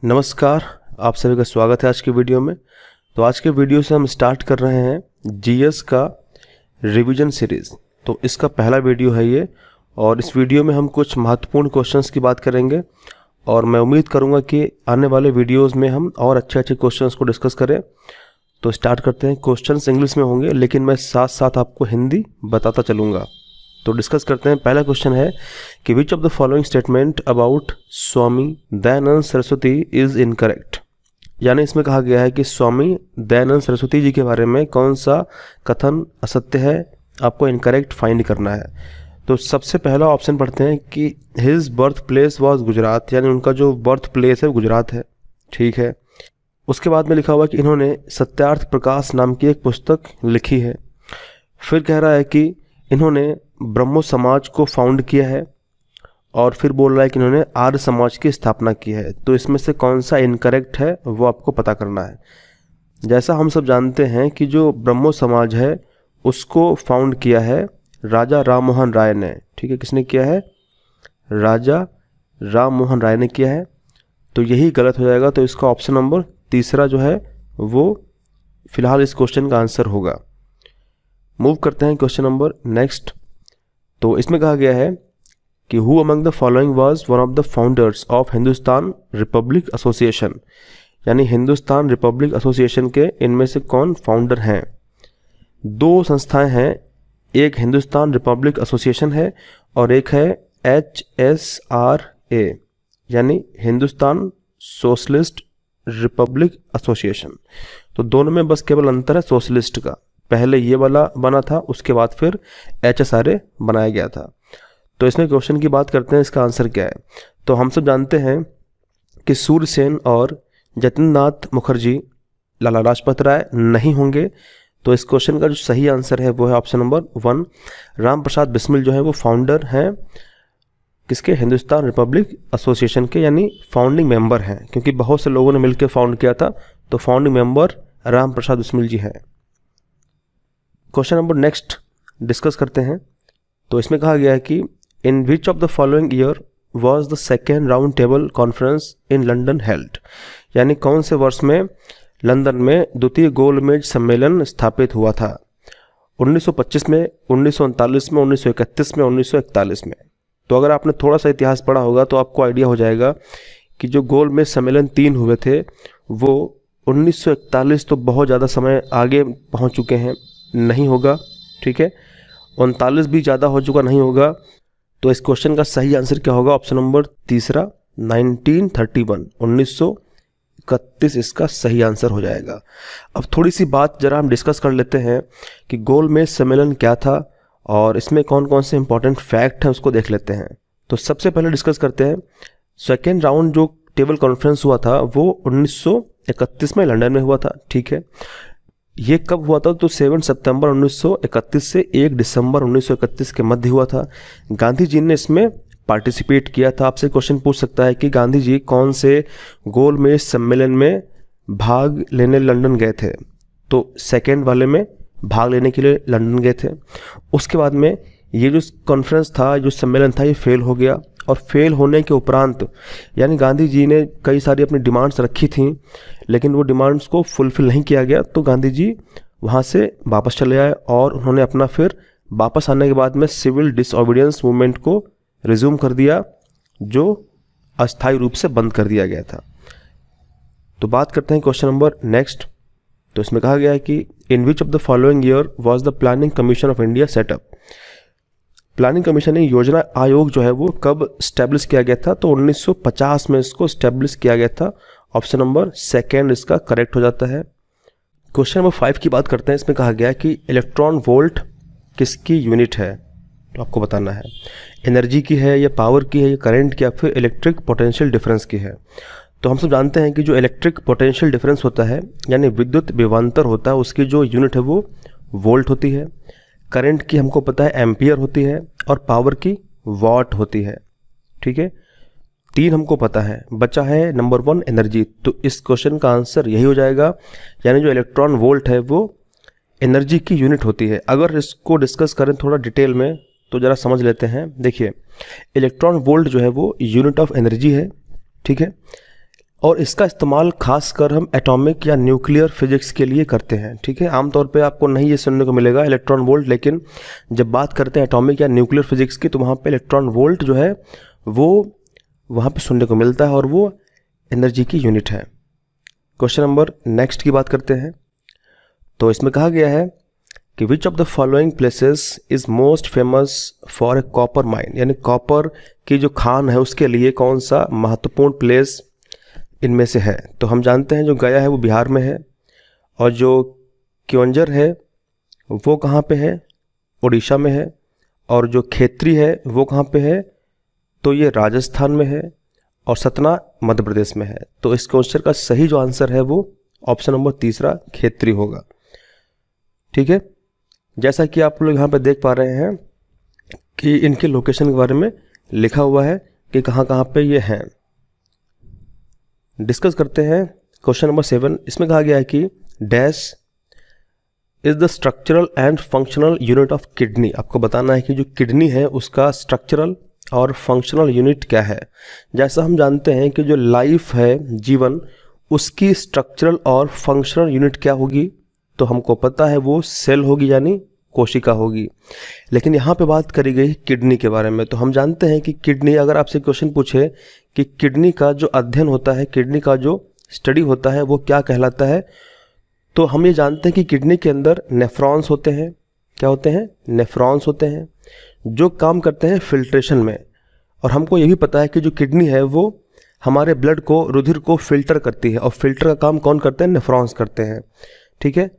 नमस्कार, आप सभी का स्वागत है आज के वीडियो में। तो आज के वीडियो से हम स्टार्ट कर रहे हैं जीएस का रिवीजन सीरीज़। तो इसका पहला वीडियो है ये, और इस वीडियो में हम कुछ महत्वपूर्ण क्वेश्चंस की बात करेंगे और मैं उम्मीद करूंगा कि आने वाले वीडियोस में हम और अच्छे क्वेश्चंस को डिस्कस करें। तो स्टार्ट करते हैं। क्वेश्चंस इंग्लिश में होंगे, लेकिन मैं साथ साथ आपको हिंदी बताता चलूँगा। तो डिस्कस करते हैं। पहला क्वेश्चन है कि which of the following statement about Swami Dayanand Saraswati is incorrect. यानी इसमें कहा गया है कि स्वामी दयानंद सरस्वती जी के बारे में कौन सा कथन असत्य है, आपको इनकरेक्ट फाइंड करना है। तो सबसे पहला ऑप्शन पढ़ते हैं कि his birth place was Gujarat, यानी उनका जो बर्थ प्लेस है वो गुजरात है। ठीक है। उसके बाद में लिखा हुआ कि इन्होंने सत्यार्थ प्रकाश नाम की एक पुस्तक लिखी है। फिर कह रहा है कि इन्होंने ब्रह्मो समाज को फाउंड किया है, और फिर बोल रहा है कि इन्होंने आर्य समाज की स्थापना की है। तो इसमें से कौन सा इनकरेक्ट है वो आपको पता करना है। जैसा हम सब जानते हैं कि जो ब्रह्मो समाज है उसको फाउंड किया है राजा राम मोहन राय ने। ठीक है, किसने किया है? राजा राम मोहन राय ने किया है। तो यही गलत हो जाएगा। तो इसका ऑप्शन नंबर तीसरा जो है वो फिलहाल इस क्वेश्चन का आंसर होगा। मूव करते हैं क्वेश्चन नंबर नेक्स्ट। तो इसमें कहा गया है कि who among the following was one of the founders of Hindustan Republic association. यानी हिंदुस्तान रिपब्लिक एसोसिएशन के इनमें से कौन फाउंडर हैं? दो संस्थाएं हैं, एक हिंदुस्तान रिपब्लिक एसोसिएशन है और एक है HSRA, यानी हिंदुस्तान सोशलिस्ट रिपब्लिक एसोसिएशन। तो दोनों में बस केवल अंतर है सोशलिस्ट का। पहले ये वाला बना था, उसके बाद फिर HSRA बनाया गया था। तो इसमें क्वेश्चन की बात करते हैं, इसका आंसर क्या है। तो हम सब जानते हैं कि सूर्यसेन और जतिननाथ मुखर्जी लाला लाजपत राय नहीं होंगे। तो इस क्वेश्चन का जो सही आंसर है वो है ऑप्शन नंबर 1। राम प्रसाद बिस्मिल जो है वो फाउंडर हैं किसके? हिंदुस्तान रिपब्लिक एसोसिएशन के, यानी फाउंडिंग मेंबर हैं, क्योंकि बहुत से लोगों ने मिलकर फाउंड किया था। तो फाउंडिंग मेंबर राम प्रसाद बिस्मिल जी हैं। क्वेश्चन नंबर नेक्स्ट डिस्कस करते हैं। तो इसमें कहा गया है कि in which of the following year was the second round table conference in London held. यानी कौन से वर्ष में लंदन में द्वितीय गोलमेज सम्मेलन स्थापित हुआ था? 1925 में, 1939 में, 1931 में, 1941 में। तो अगर आपने थोड़ा सा इतिहास पढ़ा होगा तो आपको आइडिया हो जाएगा कि जो गोलमेज सम्मेलन 3 हुए थे वो 1941 तो बहुत ज़्यादा समय आगे पहुंच चुके हैं, नहीं होगा। ठीक है, 39 भी ज़्यादा हो चुका, नहीं होगा। तो इस क्वेश्चन का सही आंसर क्या होगा? ऑप्शन नंबर तीसरा 1931, 1931 इसका सही आंसर हो जाएगा। अब थोड़ी सी बात जरा हम डिस्कस कर लेते हैं कि गोलमेज सम्मेलन क्या था और इसमें कौन कौन से इंपॉर्टेंट फैक्ट हैं उसको देख लेते हैं। तो सबसे पहले डिस्कस करते हैं सेकेंड राउंड जो टेबल कॉन्फ्रेंस हुआ था वो 1931 में लंदन में हुआ था। ठीक है, ये कब हुआ था? तो 7 सितंबर 1931 से 1 दिसंबर 1931 के मध्य हुआ था। गांधी जी ने इसमें पार्टिसिपेट किया था। आपसे क्वेश्चन पूछ सकता है कि गांधी जी कौन से गोलमेज सम्मेलन में भाग लेने लंदन गए थे? तो सेकेंड वाले में भाग लेने के लिए लंदन गए थे। उसके बाद में ये जो कॉन्फ्रेंस था, जो सम्मेलन था, ये फेल हो गया। और फेल होने के उपरांत यानी गांधी जी ने कई सारी अपनी डिमांड्स रखी थी, लेकिन वो डिमांड्स को फुलफिल नहीं किया गया। तो गांधी जी वहाँ से वापस चले आए और उन्होंने अपना फिर वापस आने के बाद में सिविल डिसओबीडियंस मूवमेंट को रिज्यूम कर दिया, जो अस्थायी रूप से बंद कर दिया गया था। तो बात करते हैं क्वेश्चन नंबर नेक्स्ट। तो इसमें कहा गया है कि in which of the following year was the planning commission of India set up. Planning commission योजना आयोग जो है वो कब स्टैब्लिश किया गया था? तो 1950 में इसको स्टैब्लिश किया गया था। ऑप्शन नंबर सेकेंड इसका करेक्ट हो जाता है। क्वेश्चन नंबर 5 की बात करते हैं। इसमें कहा गया है कि इलेक्ट्रॉन वोल्ट किसकी यूनिट है? तो आपको बताना है एनर्जी की है या पावर की है या करंट की या फिर इलेक्ट्रिक पोटेंशियल डिफरेंस की है। तो हम सब जानते हैं कि जो इलेक्ट्रिक पोटेंशियल डिफरेंस होता है यानी विद्युत विभवांतर होता है, उसकी जो यूनिट है वो वोल्ट होती है। करंट की हमको पता है एम्पियर होती है और पावर की वॉट होती है। ठीक है, 3 हमको पता है, बचा है नंबर 1 एनर्जी। तो इस क्वेश्चन का आंसर यही हो जाएगा, यानी जो इलेक्ट्रॉन वोल्ट है वो एनर्जी की यूनिट होती है। अगर इसको डिस्कस करें थोड़ा डिटेल में तो ज़रा समझ लेते हैं। देखिए, इलेक्ट्रॉन वोल्ट जो है वो यूनिट ऑफ एनर्जी है। ठीक है, और इसका इस्तेमाल खासकर हम एटॉमिक या न्यूक्लियर फिजिक्स के लिए करते हैं। ठीक है, आमतौर पे आपको नहीं ये सुनने को मिलेगा इलेक्ट्रॉन वोल्ट, लेकिन जब बात करते हैं एटॉमिक या न्यूक्लियर फिजिक्स की तो वहाँ पे इलेक्ट्रॉन वोल्ट जो है वो वहाँ पे सुनने को मिलता है और वो एनर्जी की यूनिट है। क्वेश्चन नंबर नेक्स्ट की बात करते हैं। तो इसमें कहा गया है कि which of the following places is most famous for a copper mine, यानी कॉपर की जो खान है उसके लिए कौन सा महत्वपूर्ण प्लेस इनमें से है। तो हम जानते हैं जो गया है वो बिहार में है, और जो क्योंझर है वो कहाँ पे है, उड़ीसा में है, और जो खेत्री है वो कहाँ पे है, तो ये राजस्थान में है, और सतना मध्य प्रदेश में है। तो इस क्वेश्चन का सही जो आंसर है वो ऑप्शन नंबर तीसरा खेत्री होगा। ठीक है, जैसा कि आप लोग यहाँ पे देख पा रहे हैं कि इनके लोकेशन के बारे में लिखा हुआ है कि कहाँ कहाँ पे ये हैं। डिस्कस करते हैं क्वेश्चन नंबर 7। इसमें कहा गया है कि dash is the structural and functional unit of kidney. आपको बताना है कि जो किडनी है उसका स्ट्रक्चरल और फंक्शनल यूनिट क्या है। जैसा हम जानते हैं कि जो लाइफ है, जीवन, उसकी स्ट्रक्चरल और फंक्शनल यूनिट क्या होगी, तो हमको पता है वो सेल होगी यानी कोशिका होगी। लेकिन यहाँ पे बात करी गई किडनी के बारे में। तो हम जानते हैं कि किडनी, अगर आपसे क्वेश्चन पूछे कि किडनी का जो अध्ययन होता है, किडनी का जो स्टडी होता है वो क्या कहलाता है, तो हम ये जानते हैं कि किडनी के अंदर नेफ्रॉन्स होते हैं। क्या होते हैं? नेफ्रॉन्स होते हैं जो काम करते हैं फिल्ट्रेशन में। और हमको ये भी पता है कि जो किडनी है वो हमारे ब्लड को, रुधिर को फिल्टर करती है, और फिल्टर का काम कौन करते हैं? नेफ्रॉन्स करते हैं। ठीक है,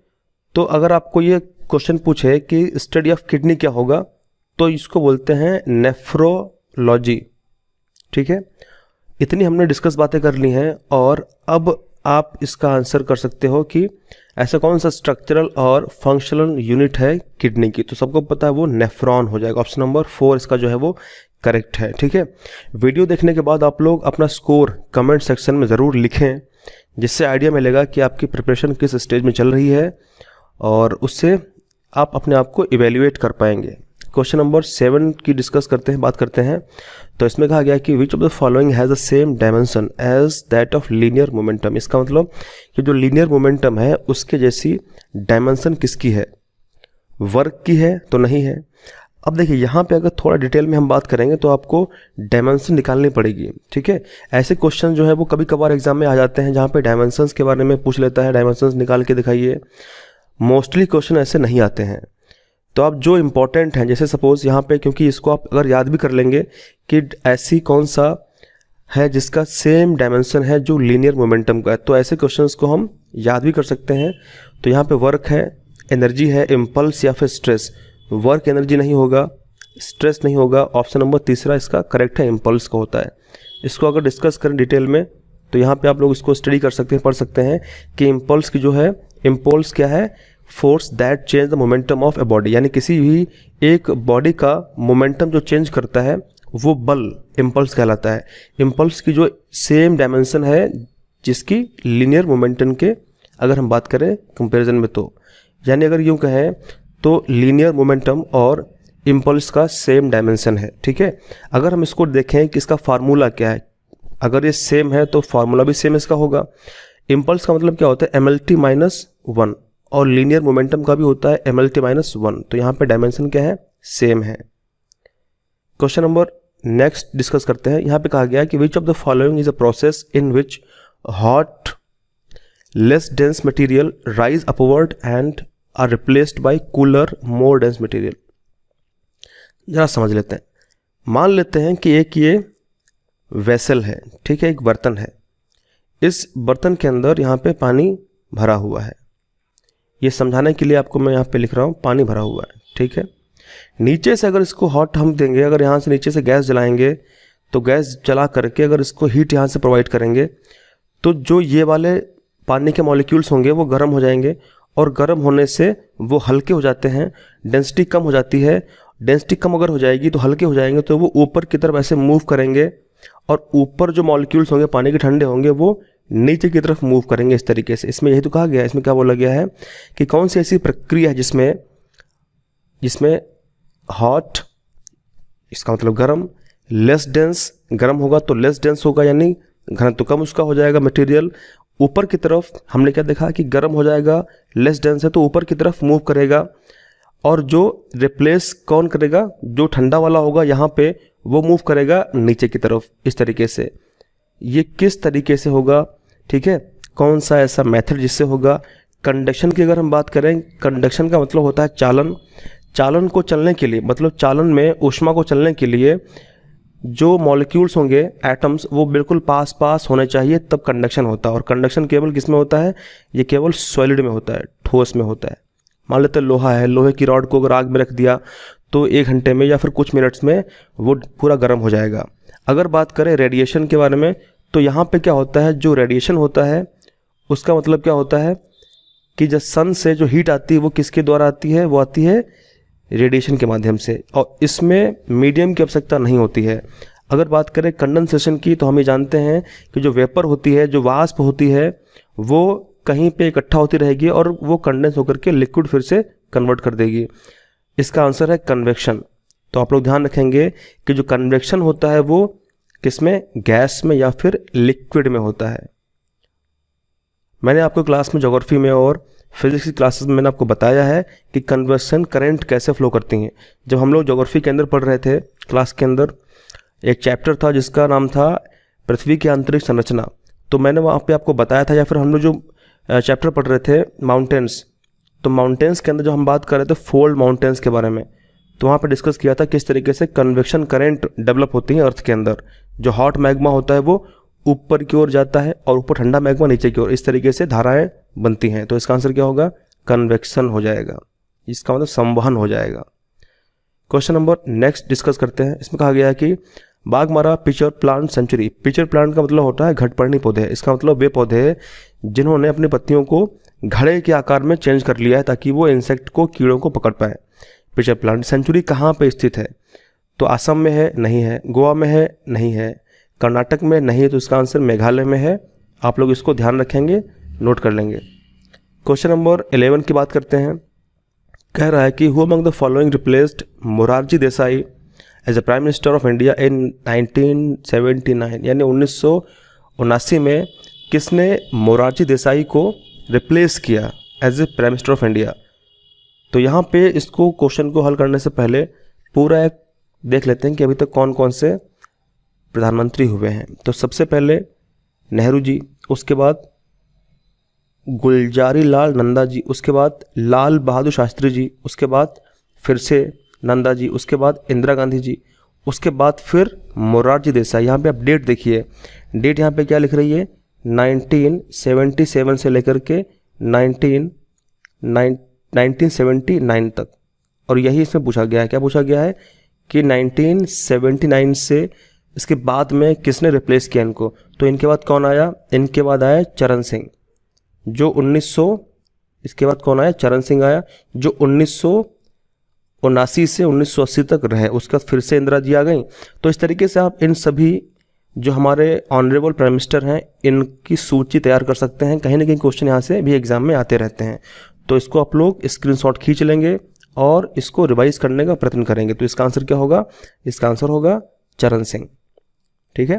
तो अगर आपको ये क्वेश्चन पूछे कि स्टडी ऑफ किडनी क्या होगा, तो इसको बोलते हैं नेफ्रोलॉजी। ठीक है, इतनी हमने डिस्कस बातें कर ली हैं, और अब आप इसका आंसर कर सकते हो कि ऐसा कौन सा स्ट्रक्चरल और फंक्शनल यूनिट है किडनी की। तो सबको पता है वो नेफ्रॉन हो जाएगा। ऑप्शन नंबर 4 इसका जो है वो करेक्ट है। ठीक है, वीडियो देखने के बाद आप लोग अपना स्कोर कमेंट सेक्शन में ज़रूर लिखें, जिससे आइडिया मिलेगा कि आपकी प्रिपरेशन किस स्टेज में चल रही है, और उससे आप अपने आप को इवेल्युएट कर पाएंगे। क्वेश्चन नंबर 7 की डिस्कस करते हैं, बात करते हैं। तो इसमें कहा गया कि which of the following has the same dimension as that of linear momentum. इसका मतलब कि जो लीनियर मोमेंटम है उसके जैसी डायमेंशन किसकी है? वर्क की है तो नहीं है। अब देखिए यहाँ पे अगर थोड़ा डिटेल में हम बात करेंगे तो आपको डायमेंशन निकालनी पड़ेगी। ठीक है, ऐसे क्वेश्चन जो है वो कभी कभार एग्जाम में आ जाते हैं जहाँ पे डायमेंशंस के बारे में पूछ लेता है, डायमेंशंस निकाल के दिखाइए। मोस्टली क्वेश्चन ऐसे नहीं आते हैं। तो आप जो इम्पोर्टेंट हैं, जैसे सपोज यहाँ पे, क्योंकि इसको आप अगर याद भी कर लेंगे कि ऐसी कौन सा है जिसका सेम डायमेंशन है जो लीनियर मोमेंटम का है, तो ऐसे क्वेश्चंस को हम याद भी कर सकते हैं। तो यहाँ पे वर्क है, एनर्जी है, इम्पल्स या फिर स्ट्रेस। वर्क एनर्जी नहीं होगा, स्ट्रेस नहीं होगा। ऑप्शन नंबर तीसरा इसका करेक्ट है, इम्पल्स का होता है। इसको अगर डिस्कस करें डिटेल में तो यहाँ पे आप लोग इसको स्टडी कर सकते हैं, पढ़ सकते हैं कि इम्पल्स की जो है, इम्पल्स क्या है? Force that change the momentum of a body, यानी किसी भी एक बॉडी का मोमेंटम जो चेंज करता है वो बल इम्पल्स कहलाता है। इम्पल्स की जो सेम डायमेंशन है जिसकी लीनियर मोमेंटम के अगर हम बात करें कंपैरिजन में, तो यानी अगर यूँ कहें तो लीनियर मोमेंटम और इम्पल्स का सेम डायमेंशन है। ठीक है, अगर हम इसको देखें कि इसका फार्मूला क्या है, अगर ये सेम है तो फार्मूला भी सेम इसका होगा। इम्पल्स का मतलब क्या होता है? MLT-1, और लीनियर मोमेंटम का भी होता है MLT-1। तो यहाँ पे डायमेंशन क्या है? सेम है। क्वेश्चन नंबर नेक्स्ट डिस्कस करते हैं। यहाँ पे कहा गया कि which of the following is a process in which hot less dense material rise upward and are replaced by cooler more dense material. जरा समझ लेते हैं। मान लेते हैं कि एक ये वेसल है, ठीक है, एक बर्तन है। इस बर्तन के अंदर यहाँ पे पानी भरा हुआ है। ये समझाने के लिए आपको मैं यहाँ पे लिख रहा हूँ, पानी भरा हुआ है। ठीक है, नीचे से अगर इसको हॉट हम देंगे, अगर यहाँ से नीचे से गैस जलाएंगे, तो गैस जला करके अगर इसको हीट यहाँ से प्रोवाइड करेंगे, तो जो ये वाले पानी के मॉलिक्यूल्स होंगे वो गर्म हो जाएंगे, और गर्म होने से वो हल्के हो जाते हैं, डेंसिटी कम हो जाती है। डेंसिटी कम अगर हो जाएगी तो हल्के हो जाएंगे, तो वो ऊपर की तरफ ऐसे मूव करेंगे, और ऊपर जो मॉलिक्यूल्स होंगे पानी के ठंडे होंगे वो नीचे की तरफ मूव करेंगे इस तरीके से। इसमें यही तो कहा गया है, इसमें क्या बोला गया है कि कौन सी ऐसी प्रक्रिया है जिसमें हॉट, इसका मतलब गर्म, लेस डेंस, गर्म होगा तो लेस डेंस होगा यानी घनत्व कम उसका हो जाएगा मटेरियल। ऊपर की तरफ हमने क्या देखा कि गर्म हो जाएगा, लेस डेंस है तो ऊपर की तरफ मूव करेगा, और जो रिप्लेस कौन करेगा, जो ठंडा वाला होगा यहाँ पे वो मूव करेगा नीचे की तरफ इस तरीके से। ये किस तरीके से होगा, ठीक है, कौन सा ऐसा मेथड जिससे होगा। कंडक्शन की अगर हम बात करें, कंडक्शन का मतलब होता है चालन। चालन को चलने के लिए, मतलब चालन में ऊष्मा को चलने के लिए जो मॉलिक्यूल्स होंगे, एटम्स, वो बिल्कुल पास पास होने चाहिए, तब कंडक्शन होता है। और कंडक्शन केवल किस में होता है, ये केवल सॉलिड में होता है, ठोस में होता है। मान लेते हैं लोहा है, लोहे की रॉड को अगर आग में रख दिया तो 1 घंटे में या फिर कुछ मिनट्स में वो पूरा गर्म हो जाएगा। अगर बात करें रेडिएशन के बारे में, तो यहाँ पे क्या होता है, जो रेडिएशन होता है उसका मतलब क्या होता है कि जब सन से जो हीट आती है वो किसके द्वारा आती है, वो आती है रेडिएशन के माध्यम से, और इसमें मीडियम की आवश्यकता नहीं होती है। अगर बात करें कंडेंसेशन की, तो हम ये जानते हैं कि जो वेपर होती है, जो वाष्प होती है, वो कहीं पे इकट्ठा होती रहेगी और वो कंडेंस होकर के लिक्विड फिर से कन्वर्ट कर देगी। इसका आंसर है कन्वेक्शन। तो आप लोग ध्यान रखेंगे कि जो कन्वेक्शन होता है वो किसमें, गैस में या फिर लिक्विड में होता है। मैंने आपको क्लास में ज्योग्राफी में और फिजिक्स की क्लासेस में मैंने आपको बताया है कि कन्वेक्शन करंट कैसे फ्लो करती हैं। जब हम लोग ज्योग्राफी के अंदर पढ़ रहे थे क्लास के अंदर, एक चैप्टर था जिसका नाम था पृथ्वी की आंतरिक संरचना, तो मैंने वहाँ पे आपको बताया था, या फिर हम लोग जो चैप्टर पढ़ रहे थे माउंटेन्स, तो माउंटेन्स के अंदर जो हम बात कर रहे थे फोल्ड माउंटेन्स के बारे में, तो वहाँ पे डिस्कस किया था किस तरीके से कन्वेक्शन करंट डेवलप होती है अर्थ के अंदर। जो हॉट मैग्मा होता है वो ऊपर की ओर जाता है और ऊपर ठंडा मैग्मा नीचे की ओर, इस तरीके से धाराएं बनती हैं। तो इसका आंसर क्या होगा, कन्वेक्शन हो जाएगा, इसका मतलब संवहन हो जाएगा। क्वेश्चन नंबर नेक्स्ट डिस्कस करते हैं। इसमें कहा गया है कि Baghmara pitcher plant century. Pitcher plant का मतलब होता है घटपर्णी पौधे। इसका मतलब वे पौधे जिन्होंने अपनी पत्तियों को घड़े के आकार में चेंज कर लिया है ताकि वो इंसेक्ट को, कीड़ों को पकड़ पाए। पिचर प्लांट सेंचुरी कहाँ पे स्थित है, तो असम में है, नहीं है, गोवा में है, नहीं है, कर्नाटक में नहीं है, तो इसका आंसर मेघालय में है। आप लोग इसको ध्यान रखेंगे, नोट कर लेंगे। क्वेश्चन नंबर 11 की बात करते हैं। कह रहा है कि who among the following replaced Morarji Desai as a prime minister of India in 1979, यानी 1979 में किसने मोरारजी देसाई को रिप्लेस किया as a prime minister of India. तो यहाँ पे इसको क्वेश्चन को हल करने से पहले पूरा एक देख लेते हैं कि अभी तक कौन कौन से प्रधानमंत्री हुए हैं। तो सबसे पहले नेहरू जी, उसके बाद गुलजारी लाल नंदा जी, उसके बाद लाल बहादुर शास्त्री जी, उसके बाद फिर से नंदा जी, उसके बाद इंदिरा गांधी जी, उसके बाद फिर मोरारजी देसाई। यहाँ पे आप डेट देखिए, डेट यहाँ पे क्या लिख रही है, 1977 से लेकर के 1979 तक, और यही इसमें पूछा गया है। क्या पूछा गया है कि 1979 से इसके बाद में किसने रिप्लेस किया इनको। तो इनके बाद कौन आया, इनके बाद आया चरण सिंह, जो 1900, इसके बाद कौन आया, चरण सिंह आया, जो 1979 से 1980 तक रहे। उसके बाद फिर से इंदिरा जी आ गई। तो इस तरीके से आप इन सभी जो हमारे ऑनरेबल प्राइम मिनिस्टर हैं इनकी सूची तैयार कर सकते हैं। कहीं ना कहीं क्वेश्चन यहाँ से भी एग्जाम में आते रहते हैं, तो इसको आप लोग स्क्रीनशॉट खींच लेंगे और इसको रिवाइज करने का प्रयत्न करेंगे। तो इसका आंसर क्या होगा, इसका आंसर होगा चरण सिंह। ठीक है।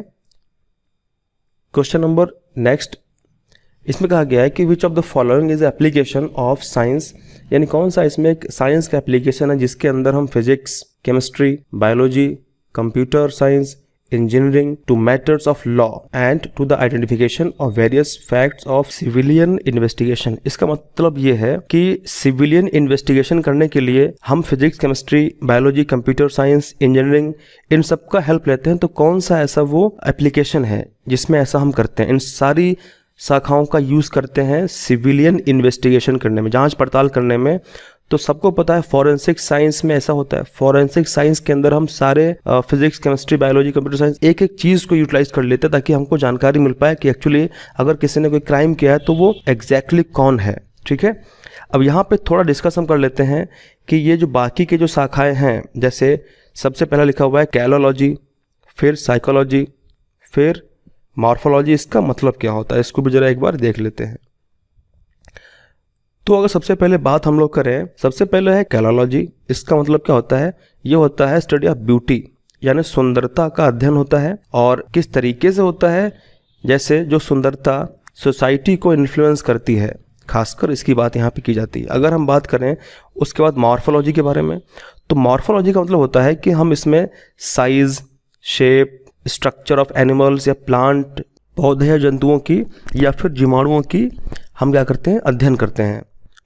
क्वेश्चन नंबर नेक्स्ट, इसमें कहा गया है कि which of the following is application of science, यानी कौन सा इसमें एक साइंस का एप्लीकेशन है जिसके अंदर हम physics, chemistry, biology, computer science, engineering to matters of law and to the identification of various facts of civilian investigation. इसका मतलब ये है कि सिविलियन इन्वेस्टिगेशन करने के लिए हम physics, chemistry, biology, computer science, engineering, इन सब का हेल्प लेते हैं। तो कौन सा ऐसा वो एप्लीकेशन है जिसमें ऐसा हम करते हैं, इन सारी शाखाओं का यूज़ करते हैं सिविलियन इन्वेस्टिगेशन करने में, जांच पड़ताल करने में। तो सबको पता है फॉरेंसिक साइंस में ऐसा होता है। फॉरेंसिक साइंस के अंदर हम सारे physics, chemistry, biology, computer science एक एक चीज़ को यूटिलाइज कर लेते हैं ताकि हमको जानकारी मिल पाए कि एक्चुअली अगर किसी ने कोई क्राइम किया है तो वो एग्जैक्टली कौन है। ठीक है। अब यहाँ पे थोड़ा डिस्कस हम कर लेते हैं कि ये जो बाकी के जो शाखाएँ हैं, जैसे सबसे पहला लिखा हुआ है कैलोलॉजी, फिर साइकोलॉजी, फिर मॉर्फोलॉजी। इसका मतलब क्या होता है, इसको भी जरा एक बार देख लेते हैं। तो अगर सबसे पहले बात हम लोग करें, सबसे पहले है कैलोलॉजी। इसका मतलब क्या होता है, ये होता है स्टडी ऑफ ब्यूटी, यानी सुंदरता का अध्ययन होता है। और किस तरीके से होता है, जैसे जो सुंदरता सोसाइटी को इन्फ्लुएंस करती है, खासकर इसकी बात यहाँ पे की जाती है। अगर हम बात करें उसके बाद मॉर्फोलॉजी के बारे में, तो मॉर्फोलॉजी का मतलब होता है कि हम इसमें size, shape, structure of animals या प्लांट, पौधे या जंतुओं की या फिर जीवाणुओं की हम क्या करते हैं, अध्ययन करते हैं,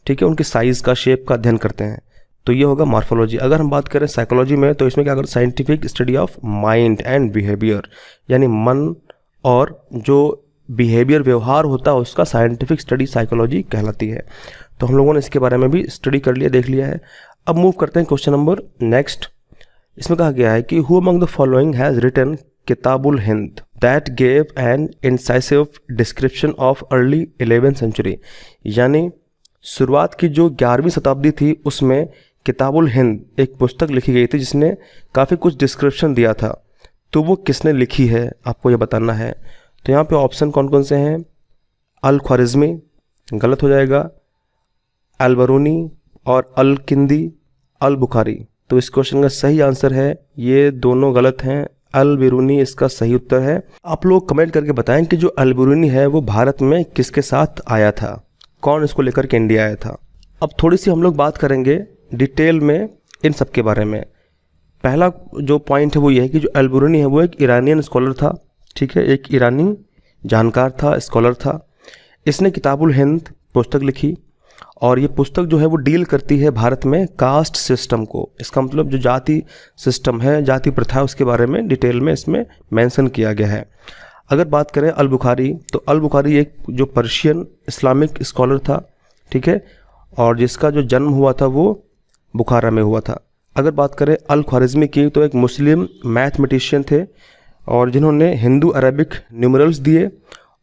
ठीक है, उनकी साइज़ का, शेप का अध्ययन करते हैं, तो ये होगा मॉर्फोलॉजी। अगर हम बात करें साइकोलॉजी में, तो इसमें क्या करते हैं, scientific study of mind and behaviour, यानी मन और जो बिहेवियर, व्यवहार होता है उसका साइंटिफिक स्टडी साइकोलॉजी कहलाती है। तो हम लोगों ने इसके बारे में भी स्टडी कर लिया, देख लिया है। अब मूव करते हैं क्वेश्चन नंबर नेक्स्ट। इसमें कहा गया है कि who among the following has written Kitabul Hind that gave an incisive description of early 11th century, यानी शुरुआत की जो 11वीं शताब्दी थी उसमें किताबुल हिंद एक पुस्तक लिखी गई थी जिसने काफ़ी कुछ डिस्क्रिप्शन दिया था। तो वो किसने लिखी है आपको ये बताना है। तो यहाँ पे ऑप्शन कौन कौन से हैं, अल ख्वारिज़मी गलत हो जाएगा, अल बरूनी और अल किंदी, अल बुखारी। तो इस क्वेश्चन का सही आंसर है, ये दोनों गलत हैं, अल बिरूनी इसका सही उत्तर है। आप लोग कमेंट करके बताएं कि जो अल बिरूनी है वो भारत में किसके साथ आया था, कौन इसको लेकर के इंडिया आया था। अब थोड़ी सी हम लोग बात करेंगे डिटेल में इन सब के बारे में। पहला जो पॉइंट है वो ये है कि जो अल बिरूनी है वो एक ईरानियन स्कॉलर था, ठीक है, एक ईरानी जानकार था, स्कॉलर था। इसने किताबुल हिंद पुस्तक लिखी और ये पुस्तक जो है वो डील करती है भारत में कास्ट सिस्टम को। इसका मतलब जो जाति सिस्टम है, जाति प्रथा है, उसके बारे में डिटेल में इसमें मेंशन किया गया है। अगर बात करें अल बुखारी, तो अल बुखारी एक जो पर्शियन इस्लामिक स्कॉलर था, ठीक है, और जिसका जो जन्म हुआ था वो बुखारा में हुआ था। अगर बात करें अल ख्वारिज़मी की, तो एक मुस्लिम मैथमेटिशियन थे और जिन्होंने हिंदू अरेबिक न्यूमरल्स दिए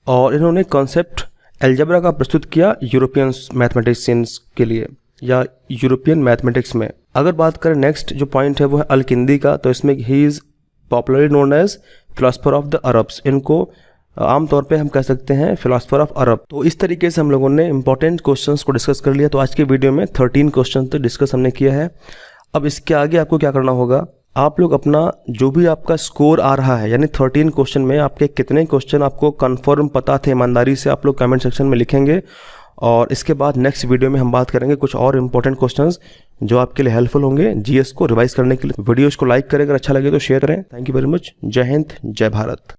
और इन्होंने कॉन्सेप्ट अलजेब्रा का प्रस्तुत किया यूरोपियन मैथमेटिशियंस के लिए या यूरोपियन मैथमेटिक्स में। अगर बात करें नेक्स्ट जो पॉइंट है वो है अल किंदी का, तो इसमें ही is popularly known as philosopher of the Arabs. इनको आमतौर पे हम कह सकते हैं फिलोसफर ऑफ अरब। तो इस तरीके से हम लोगों ने इंपॉर्टेंट क्वेश्चंस को डिस्कस कर लिया। तो आज के वीडियो में 13 क्वेश्चन तो डिस्कस हमने किया है। अब इसके आगे आपको क्या करना होगा, आप लोग अपना जो भी आपका स्कोर आ रहा है, यानी 13 क्वेश्चन में आपके कितने क्वेश्चन आपको कंफर्म पता थे, ईमानदारी से आप लोग कमेंट सेक्शन में लिखेंगे। और इसके बाद नेक्स्ट वीडियो में हम बात करेंगे कुछ और इंपॉर्टेंट क्वेश्चंस जो आपके लिए हेल्पफुल होंगे जीएस को रिवाइज करने के लिए। वीडियोज़ को लाइक करें, अगर अच्छा लगे तो शेयर करें। Thank you very much. जय हिंद, जय भारत।